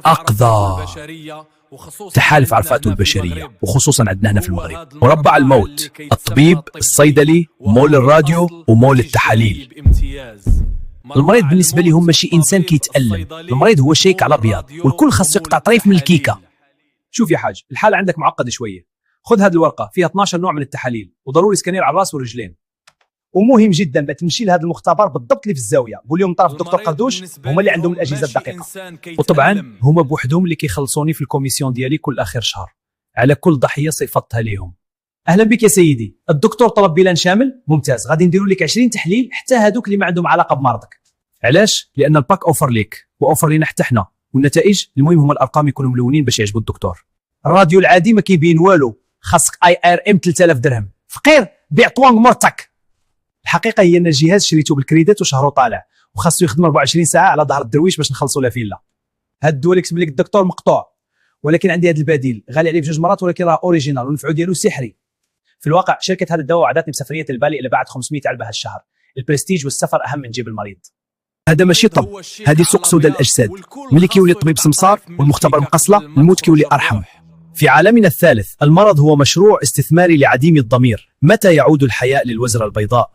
أقذر تحالف عرفات البشرية، وخصوصا عندنا هنا في المغرب. مربع الموت، الطبيب، الصيدلي، مول الراديو، ومول التحاليل. المريض بالنسبة لي هم ماشي إنسان كيتألم، المريض هو شيك على أبيض، والكل خاص يقطع طريف من الكيكة. شوف يا حاج، الحالة عندك معقدة شوية. خذ هذه الورقة فيها 12 نوع من التحاليل، وضروري سكانير على الراس والرجلين. ومهم جدا بتمشي لهذا المختبر بالضبط اللي في الزاويه، قول لهم طرف الدكتور قردوش هما اللي عندهم الاجهزه الدقيقه، وطبعا هما بوحدهم اللي كيخلصوني في الكوميسيون ديالي كل اخر شهر على كل ضحيه صيفطتها ليهم. اهلا بك يا سيدي، الدكتور طلب بلان شامل. ممتاز، غادي نديروا لك 20 تحليل حتى هذوك اللي ما عندهم علاقه بمرضك. علاش؟ لان الباك اوفر ليك واوفر لينا حتى حنا، والنتائج المهم هما الارقام يكونوا ملونين باش يعجبوا الدكتور. الراديو العادي ما كيبين والو، خاصك اي ار ام 3000 درهم. فقير بيع طوانغ مرتك. الحقيقه هي ان الجهاز شريته بالكريديت وشهره طالع، وخاصو يخدم 24 ساعه على ظهر الدرويش باش نخلصوا لا فيلا. هاد الدواء اللي كتب لك الدكتور مقطوع، ولكن عندي هذا البديل غالي عليه بجوج مرات، ولكن راه اوريجينال والنفع ديالو سحري. في الواقع شركه هذا الدواء وعدتني بسفريه البالي الى بعد 500 علبه هالشهر. البرستيج والسفر اهم من جيب المريض. هذا ماشي طب، هذه سوق سودا الاجساد. ملي كيولي الطبيب سمسار والمختبر مقصله، الموت كيولي ارحم. في عالمنا الثالث المرض هو مشروع استثماري لعديم الضمير. متى يعود الحياء للوزرة البيضاء؟